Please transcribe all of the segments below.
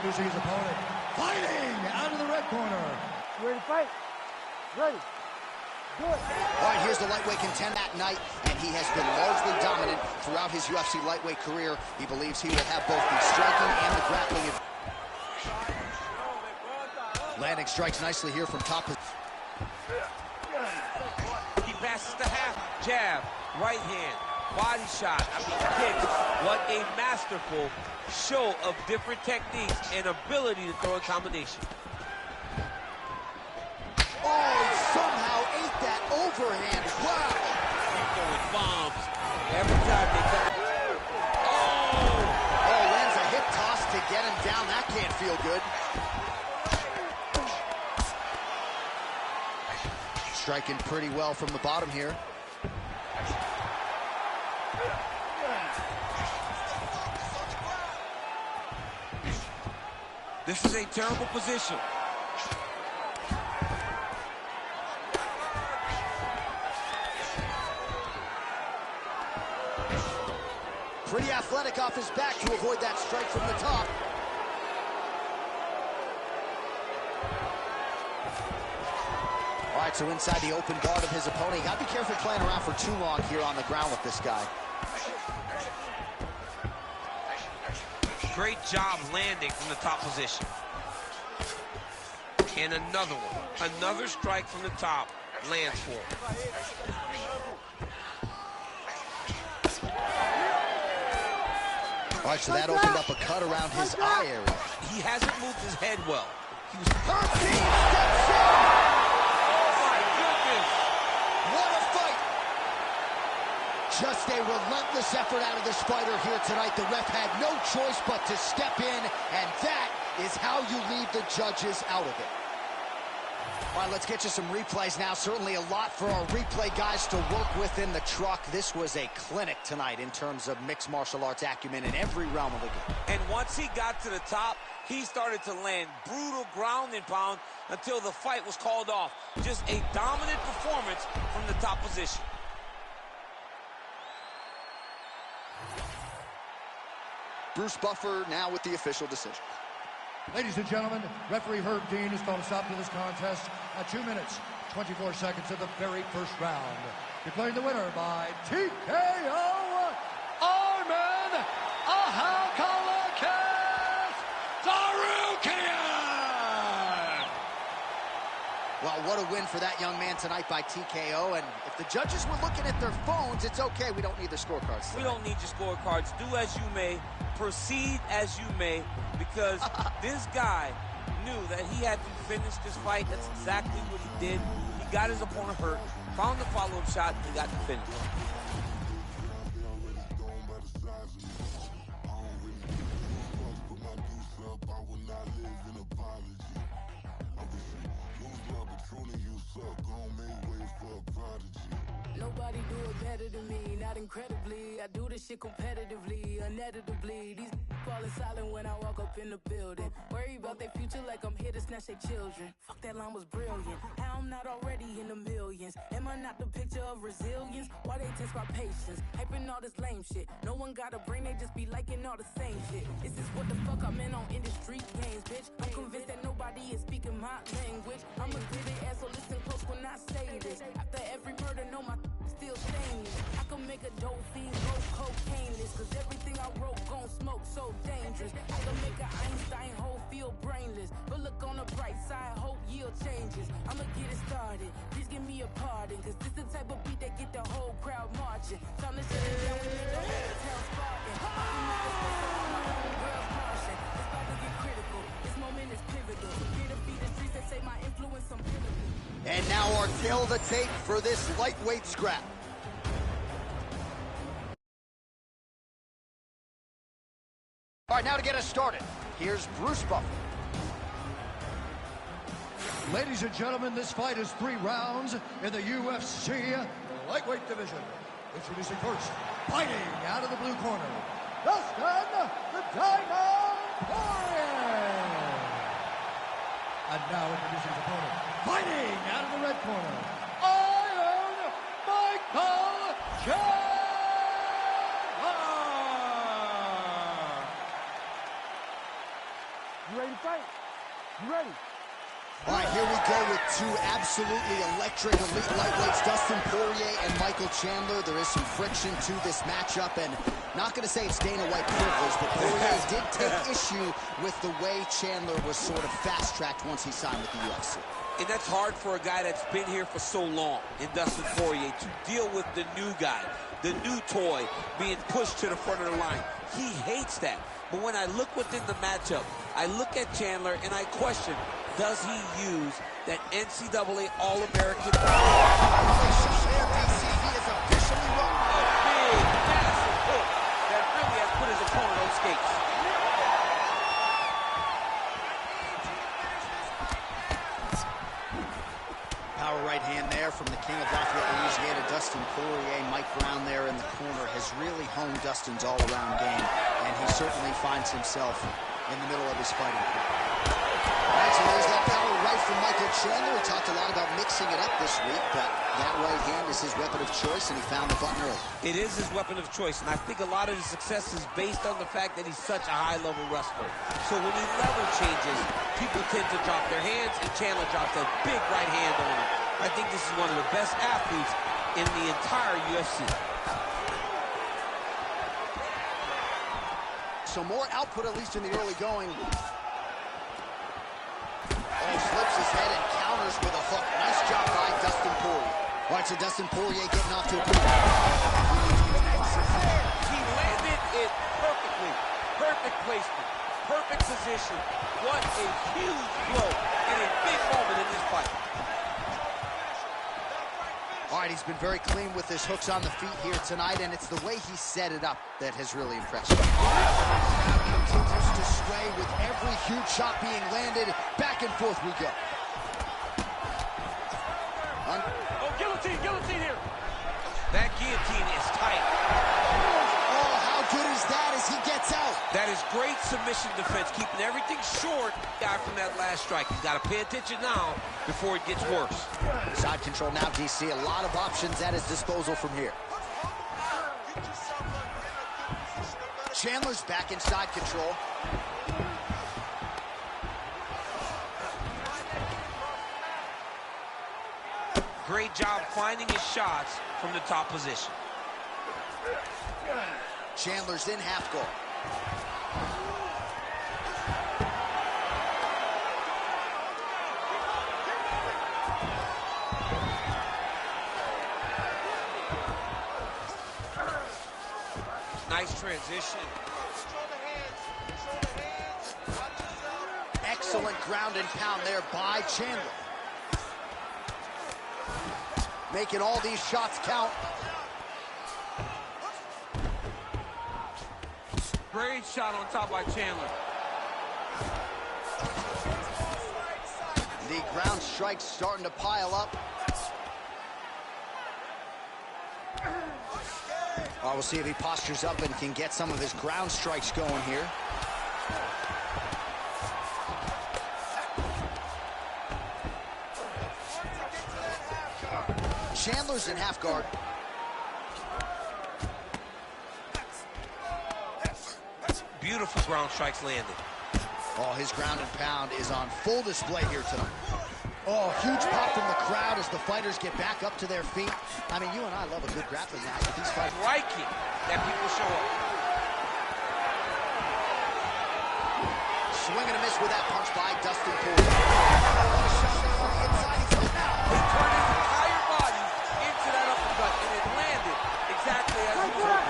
introducing his opponent, fighting out of the red corner. You ready to fight? Ready. Good. All right, here's the lightweight contender that night, and he has been largely dominant throughout his UFC lightweight career. He believes he will have both the striking and the grappling. Landing strikes nicely here from top. He passes the half jab, right hand, body shot. I mean, kicks. What a masterful show of different techniques and ability to throw in combination. Oh, he somehow ate that overhand. Wow. He's throwing bombs every time they come. Oh, lands a hip toss to get him down. That can't feel good. Striking pretty well from the bottom here. This is a terrible position. Pretty athletic off his back to avoid that strike from the top. All right, so inside the open guard of his opponent. You got to be careful playing around for too long here on the ground with this guy. Great job landing from the top position. And another one. Another strike from the top lands for him. All right, so that opened up a cut around his eye area. He hasn't moved his head well. He was... Hercules steps in! Oh, my goodness! What a fight! Just a relentless effort out of this fighter here tonight. The ref had no choice but to step in, and that is how you leave the judges out of it. All right, let's get you some replays now. Certainly a lot for our replay guys to work with in the truck. This was a clinic tonight in terms of mixed martial arts acumen in every realm of the game. And once he got to the top, he started to land brutal ground and pound until the fight was called off. Just a dominant performance from the top position. Bruce Buffer now with the official decision. Ladies and gentlemen, referee Herb Dean has called a stop to this contest at 2 minutes, 24 seconds of the very first round. Declaring the winner by TKO, Arman Ahalkalakis Tsarukyan! Well, what a win for that young man tonight by TKO. And if the judges were looking at their phones, it's okay. We don't need their scorecards tonight. We don't need your scorecards. Do as you may. Proceed as you may, because this guy knew that he had to finish this fight. That's exactly what he did. He got his opponent hurt, found the follow-up shot, and got the finish. Nobody do it better than me, not incredibly. I do this shit competitively, uneditably. These falling silent when I walk up in the building. Worry about their future like I'm here to snatch their children. Fuck, that line was brilliant. How I'm not already in the millions? Am I not the picture of resilience? Why they test my patience? Hyping all this lame shit. No one got a brain, they just be liking all the same shit. Is this what the fuck I'm in on industry games, bitch? I'm convinced that nobody is speaking my language. I'm a gritty ass, so listen close when I say this. After every murder, no, my still stainless. I can make a dope fiend go cocaine-less, cause everything I wrote gon' smoke so dangerous. I can make a Einstein whole feel brainless, but look on the bright side, hope yield changes. I'ma get it started, please give me a pardon, cause this the type of beat that get the whole crowd marching. Time to shut it down, we make the whole town sparking. I can make a space around my own girls marching. It's about to get critical, this moment is pivotal. Here to feed the streets that say my influence on pinnacle. And now our tail of the tape for this lightweight scrap. All right, now to get us started, here's Bruce Buffer. Ladies and gentlemen, this fight is 3 rounds in the UFC lightweight division. Introducing first, fighting out of the blue corner, Dustin the Dino Poirier. And now introducing his opponent, fighting out of the red corner, Iron Michael Chandler. You ready to fight? You ready? All right, here we go with two absolutely electric elite lightweights, Dustin Poirier and Michael Chandler. There is some friction to this matchup, and not going to say it's Dana White privilege, but Poirier did take issue with the way Chandler was sort of fast-tracked once he signed with the UFC. And that's hard for a guy that's been here for so long in Dustin Poirier to deal with the new guy, the new toy being pushed to the front of the line. He hates that. But when I look within the matchup, I look at Chandler and I question, does he use that NCAA All-American? He is officially wrong. A big, massive hook that really has put his opponent on skates. Power right hand there from the king of Lafayette, Louisiana, Dustin Poirier. Mike Brown there in the corner has really honed Dustin's all-around game, and he certainly finds himself in the middle of his fighting career. All right, so there's that power right from Michael Chandler. We talked a lot about mixing it up this week, but that right hand is his weapon of choice, and he found the button early. It is his weapon of choice, and I think a lot of his success is based on the fact that he's such a high-level wrestler. So when he level changes, people tend to drop their hands, and Chandler drops that big right hand on him. I think this is one of the best athletes in the entire UFC. So more output, at least in the early going. Oh, slips his head and counters with a hook. Nice job by Dustin Poirier. All right, so Dustin Poirier getting off to a good He landed it perfectly. Perfect placement. Perfect position. What a huge blow and a big moment in this fight. All right, he's been very clean with his hooks on the feet here tonight, and it's the way he set it up that has really impressed me. Continues to sway with every huge shot being landed. Back and forth we go. Oh, guillotine, guillotine here. That guillotine is tight. Oh, how good is that as he gets out? That is great submission defense, keeping everything short. Guy from that last strike. He's got to pay attention now before it gets worse. Side control now, DC. A lot of options at his disposal from here. Chandler's back in side control. Great job finding his shots from the top position. Chandler's in half guard. Nice transition. Excellent ground and pound there by Chandler. Making all these shots count. Great shot on top by Chandler. The ground strikes starting to pile up. We'll see if he postures up and can get some of his ground strikes going here. Chandler's in half guard. Beautiful ground strikes landed. Oh, his ground and pound is on full display here tonight. Oh, huge pop from the crowd as the fighters get back up to their feet. I mean, you and I love a good grappling match, but these fighters... Liking that people show up. Swing and a miss with that punch by Dustin Poirier. Oh, shot on the inside. He's hit now. He turned his entire body into that uppercut, and it landed exactly as he was.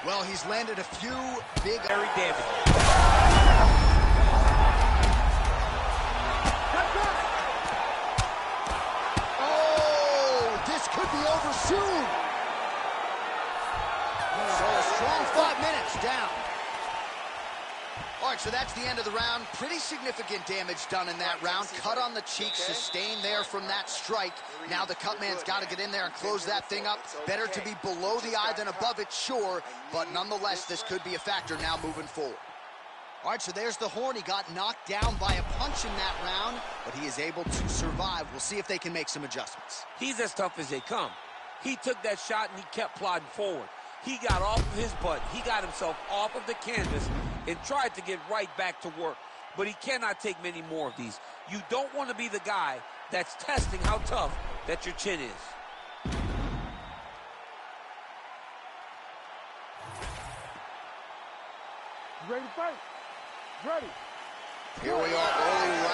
Well, he's landed a few big... Very damaging. Oh, this could be over soon. So a strong 5 minutes down. All right, so that's the end of the round. Pretty significant damage done in that round. Cut on the cheek, sustained there from that strike. Now the cut man's got to get in there and close that thing up. Better to be below the eye than above it, sure. But nonetheless, this could be a factor now moving forward. All right, so there's the horn. He got knocked down by a punch in that round, but he is able to survive. We'll see if they can make some adjustments. He's as tough as they come. He took that shot and he kept plodding forward. He got off of his butt. He got himself off of the canvas and tried to get right back to work. But he cannot take many more of these. You don't want to be the guy that's testing how tough that your chin is. You ready to fight? Ready. Here we are, early